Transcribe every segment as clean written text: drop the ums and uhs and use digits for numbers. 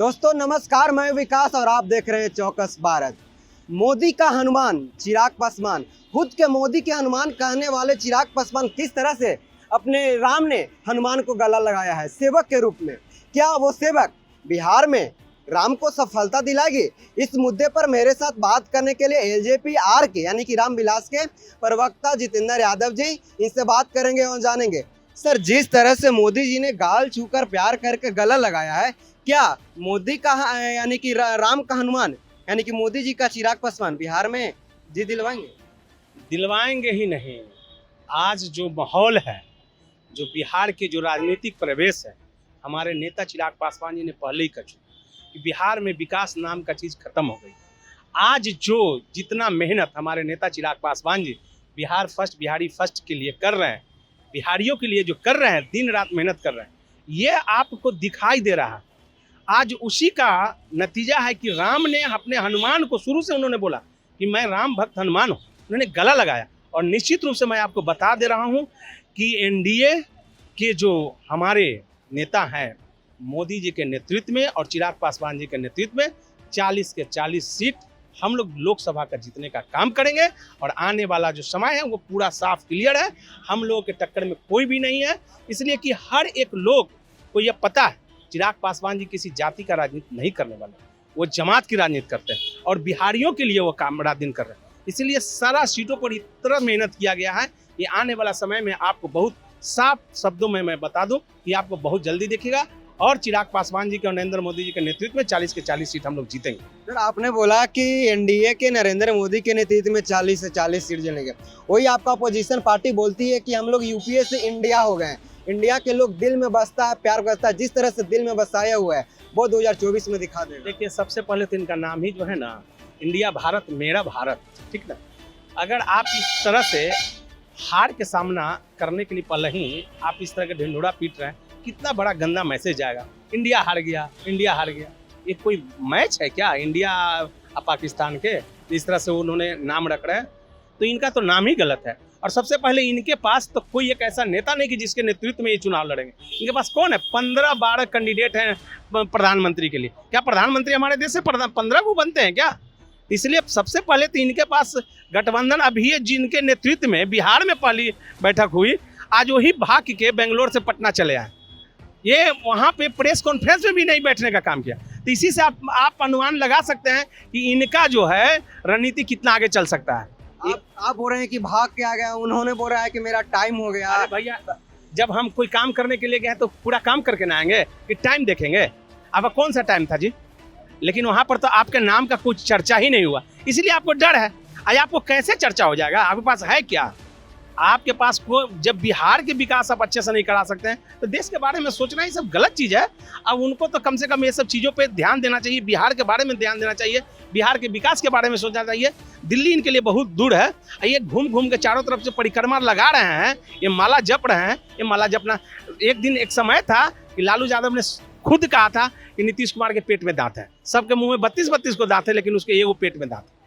दोस्तों नमस्कार, मैं विकास और आप देख रहे हैं चौकस भारत। मोदी का हनुमान चिराग पासवान, खुद के मोदी के हनुमान कहने वाले चिराग पासवान किस तरह से अपने राम ने हनुमान को गला लगाया है सेवक के रूप में। क्या वो सेवक बिहार में राम को सफलता दिलाएगी? इस मुद्दे पर मेरे साथ बात करने के लिए एलजेपी आर के यानी कि राम विलास के प्रवक्ता जितेंद्र यादव जी, इनसे बात करेंगे और जानेंगे। सर, जिस तरह से मोदी जी ने गाल छूकर प्यार करके गला लगाया है, क्या मोदी का यानी कि राम का हनुमान यानी कि मोदी जी का चिराग पासवान बिहार में जी दिलवाएंगे ही नहीं। आज जो माहौल है, जो बिहार के जो राजनीतिक प्रवेश है, हमारे नेता चिराग पासवान जी ने पहले ही कर चुके कि बिहार में विकास नाम का चीज़ खत्म हो गई। आज जो जितना मेहनत हमारे नेता चिराग पासवान जी बिहार फर्स्ट, बिहारी फर्स्ट के लिए कर रहे हैं, बिहारियों के लिए जो कर रहे हैं, दिन रात मेहनत कर रहे हैं, ये आपको दिखाई दे रहा है। आज उसी का नतीजा है कि राम ने अपने हनुमान को, शुरू से उन्होंने बोला कि मैं राम भक्त हनुमान हूँ, उन्होंने गला लगाया। और निश्चित रूप से मैं आपको बता दे रहा हूँ कि एनडीए के जो हमारे नेता हैं, मोदी जी के नेतृत्व में और चिराग पासवान जी के नेतृत्व में 40 के 40 सीट हम लोग लोकसभा का जीतने का काम करेंगे। और आने वाला जो समय है वो पूरा साफ क्लियर है, हम लोगों के टक्कर में कोई भी नहीं है। इसलिए कि हर एक लोग को ये पता है चिराग पासवान जी किसी जाति का राजनीति नहीं करने वाले, वो जमात की राजनीति करते हैं और बिहारियों के लिए वो काम रात दिन कर रहे हैं। इसलिए सारा सीटों पर इतना मेहनत किया गया है। ये आने वाला समय में आपको बहुत साफ शब्दों में मैं बता दूं कि आपको बहुत जल्दी दिखेगा और चिराग पासवान जी के और नरेंद्र मोदी जी के नेतृत्व में 40 के 40 सीट हम लोग जीतेंगे। सर, आपने बोला कि एनडीए के नरेंद्र मोदी के नेतृत्व में 40 से 40 सीट जीतेंगे। वही आपका अपोजिशन पार्टी बोलती है कि हम लोग यूपीए से इंडिया हो गए हैं, इंडिया के लोग दिल में बसता है, प्यार करता है। जिस तरह से दिल में बसाया हुआ है वो 2024 में दिखा देगा। देखिए, सबसे पहले तो इनका नाम ही जो है ना, इंडिया भारत मेरा भारत, ठीक ना। अगर आप इस तरह से हार के सामना करने के लिए पहले ही आप इस तरह के ढिंढोरा पीट रहे हैं, कितना बड़ा गंदा मैसेज आएगा। इंडिया हार गया, इंडिया हार गया। ये कोई मैच है क्या इंडिया पाकिस्तान के? इस तरह से उन्होंने नाम रख रहे हैं, तो इनका तो नाम ही गलत है। और सबसे पहले इनके पास तो कोई एक ऐसा नेता नहीं कि जिसके नेतृत्व में ये चुनाव लड़ेंगे। इनके पास कौन है? 15-12 कैंडिडेट हैं प्रधानमंत्री के लिए। क्या प्रधानमंत्री हमारे देश से 15 को बनते हैं क्या? इसलिए सबसे पहले तो इनके पास गठबंधन अभी है, जिनके नेतृत्व में बिहार में पहली बैठक हुई, आज वही भाग के बेंगलोर से पटना चले आए। ये वहाँ पे प्रेस कॉन्फ्रेंस में भी नहीं बैठने का काम किया। तो इसी से आप अनुमान लगा सकते हैं कि इनका जो है रणनीति कितना आगे चल सकता है। आप बोल रहे हैं कि भाग के आ गया, उन्होंने बोल रहा है कि मेरा टाइम हो गया। अरे भैया, जब हम कोई काम करने के लिए गए तो पूरा काम करके ना आएंगे कि टाइम देखेंगे? अब कौन सा टाइम था जी? लेकिन वहाँ पर तो आपके नाम का कुछ चर्चा ही नहीं हुआ, इसलिए आपको डर है। आज आपको कैसे चर्चा हो जाएगा? आपके पास है क्या? आपके पास को जब बिहार के विकास आप अच्छे से नहीं करा सकते हैं तो देश के बारे में सोचना ही सब गलत चीज़ है। अब उनको तो कम से कम ये सब चीज़ों पे ध्यान देना चाहिए, बिहार के बारे में ध्यान देना चाहिए, बिहार के विकास के बारे में सोचना चाहिए। दिल्ली इनके लिए बहुत दूर है। ये घूम घूम के चारों तरफ से परिक्रमा लगा रहे हैं, ये माला जप रहे हैं। ये माला जपना, एक दिन एक समय था कि लालू यादव ने खुद कहा था कि नीतीश कुमार के पेट में दांत है। सबके मुँह में 32 को दांत है, लेकिन उसके ये वो पेट में दांत है।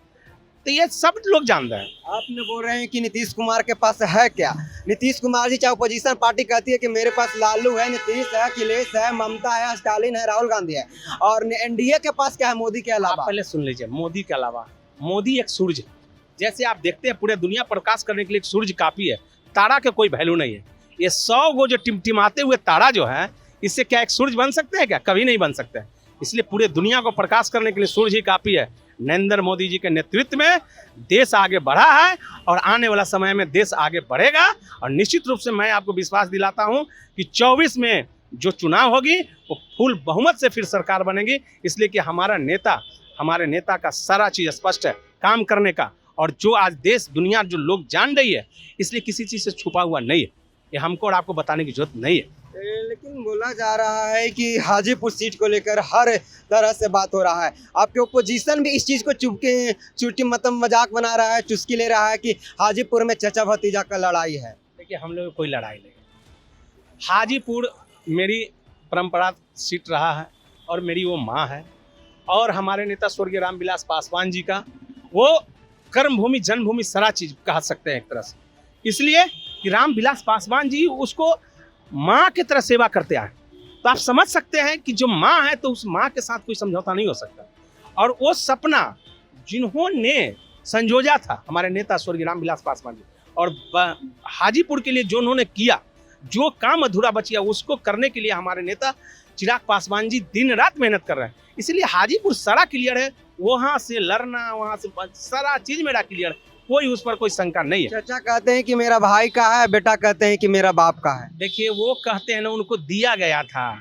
तो ये सब लोग जान रहे हैं। आपने बोल रहे हैं कि नीतीश कुमार के पास है क्या? नीतीश कुमार जी, चाहे अपोजिशन पार्टी कहती है कि मेरे पास लालू है, नीतीश है, अखिलेश है, ममता है, स्टालिन है, राहुल गांधी है, और एनडीए के पास क्या है मोदी के अलावा? पहले सुन लीजिए, मोदी के अलावा मोदी एक सूरज, जैसे आप देखते हैं पूरे दुनिया प्रकाश करने के लिए एक सूरज काफी है, तारा के कोई वैल्यू नहीं है। ये 100 वो जो टिमटिमाते हुए तारा जो है, इससे क्या एक सूरज बन सकते हैं क्या? कभी नहीं बन सकते। इसलिए पूरे दुनिया को प्रकाश करने के लिए सूरज ही काफी है। नरेंद्र मोदी जी के नेतृत्व में देश आगे बढ़ा है और आने वाला समय में देश आगे बढ़ेगा। और निश्चित रूप से मैं आपको विश्वास दिलाता हूं कि 24 में जो चुनाव होगी वो फुल बहुमत से फिर सरकार बनेगी। इसलिए कि हमारे नेता का सारा चीज़ स्पष्ट है, काम करने का। और जो आज देश दुनिया जो लोग जान रही है, इसलिए किसी चीज़ से छुपा हुआ नहीं है। ये हमको और आपको बताने की जरूरत नहीं है। लेकिन बोला जा रहा है कि हाजीपुर सीट को लेकर हर तरह से बात हो रहा है। आपके ओपोजिशन भी इस चीज़ को चुटकी मतलब मजाक बना रहा है, चुस्की ले रहा है कि हाजीपुर में चचा भतीजा का लड़ाई है। देखिए, हम लोग कोई लड़ाई नहीं। हाजीपुर मेरी परंपरा सीट रहा है और मेरी वो माँ है। और हमारे नेता स्वर्गीय राम विलास पासवान जी का वो कर्मभूमि, जन्मभूमि, सारा चीज़ कह सकते हैं एक तरह से। इसलिए कि राम विलास पासवान जी उसको माँ की तरह सेवा करते आए। तो आप समझ सकते हैं कि जो माँ है तो उस माँ के साथ कोई समझौता नहीं हो सकता। और वो सपना जिन्होंने संजोया था हमारे नेता स्वर्गीय रामविलास पासवान जी, और हाजीपुर के लिए जो उन्होंने किया, जो काम अधूरा बचिया उसको करने के लिए हमारे नेता चिराग पासवान जी दिन रात मेहनत कर रहे हैं। इसलिए हाजीपुर सारा क्लियर है, वहां से लड़ना, वहां से सारा चीज मेरा क्लियर है, कोई उस पर कोई शंका नहीं है। चाचा कहते हैं कि मेरा भाई का है, बेटा कहते हैं कि मेरा बाप का है। देखिए वो कहते हैं ना, उनको दिया गया था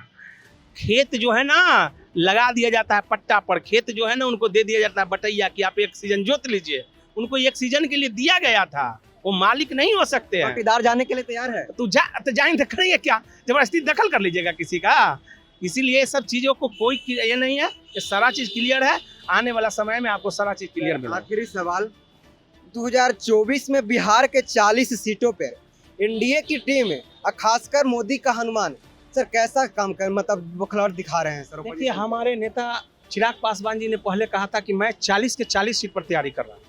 खेत, जो है ना लगा दिया जाता है पट्टा पर, खेत जो है ना उनको दे दिया जाता है बटैया कि आप एक सीजन जोत लीजिए, उनको एक सीजन के लिए दिया गया था, वो मालिक नहीं हो सकते हैं। पट्टीदार जाने के लिए तैयार है तो जाएंगे तो करेंगे क्या, जबरदस्ती दखल कर लीजिएगा किसी का। इसीलिए सब चीजों को कोई ये नहीं है, ये सारा चीज क्लियर है, आने वाला समय में आपको सारा चीज क्लियर मिलेगा। आखिरी सवाल, 2024 में बिहार के 40 सीटों पर एनडीए की टीम है और खासकर मोदी का हनुमान सर कैसा काम कर मतलब बुखलाड़ दिखा रहे हैं सर? देखिए हमारे नेता चिराग पासवान जी ने पहले कहा था कि मैं 40 के 40 सीट पर तैयारी कर रहा हूँ,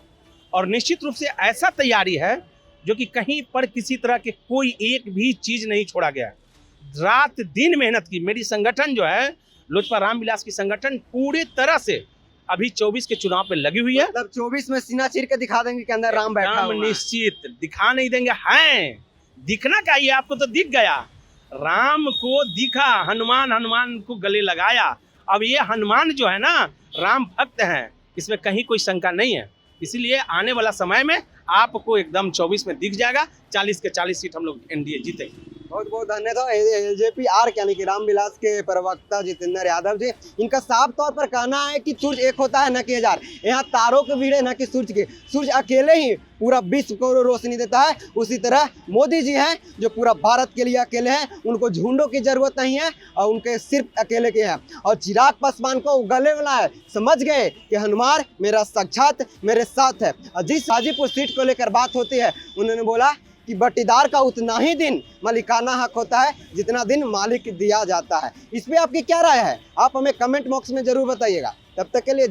और निश्चित रूप से ऐसा तैयारी है जो कि कहीं पर किसी तरह के कोई एक भी चीज नहीं छोड़ा गया है। रात दिन मेहनत की मेरी संगठन जो है लोजपा रामविलास की संगठन पूरी तरह से अभी 24 के चुनाव पे लगी हुई है। मतलब 24 में सीना चीर के दिखा देंगे कि अंदर राम बैठा राम हुआ है। निश्चित दिखा नहीं देंगे, हैं दिखना चाहिए आपको, तो दिख गया, राम को दिखा, हनुमान को गले लगाया। अब ये हनुमान जो है ना राम भक्त हैं, इसमें कहीं कोई शंका नहीं है। इसीलिए आने वाला समय में आपको एकदम 24 में दिख जाएगा, 40 के 40 सीट हम लोग एनडीए जीतेंगे। बहुत बहुत धन्यवाद एलजेपी आर यानी कि रामविलास के प्रवक्ता जितेंद्र यादव जी। इनका साफ तौर पर कहना है कि सूर्य एक होता है न कि हजार, यहाँ तारों के भीड़ है न कि सूर्य के, सूर्य अकेले ही पूरा विश्व को रोशनी देता है। उसी तरह मोदी जी हैं जो पूरा भारत के लिए अकेले हैं, उनको झुंडों की जरूरत नहीं है और उनके सिर्फ अकेले के हैं। और चिराग पासवान को गले वाला है, समझ गए कि हनुमान मेरा साक्षात मेरे साथ है। और जिस हाजीपुर सीट को लेकर बात होती है, उन्होंने बोला कि बट्टीदार का उतना ही दिन मालिकाना हक होता है जितना दिन मालिक दिया जाता है। इस पे आपकी क्या राय है? आप हमें कमेंट बॉक्स में जरूर बताइएगा। तब तक के लिए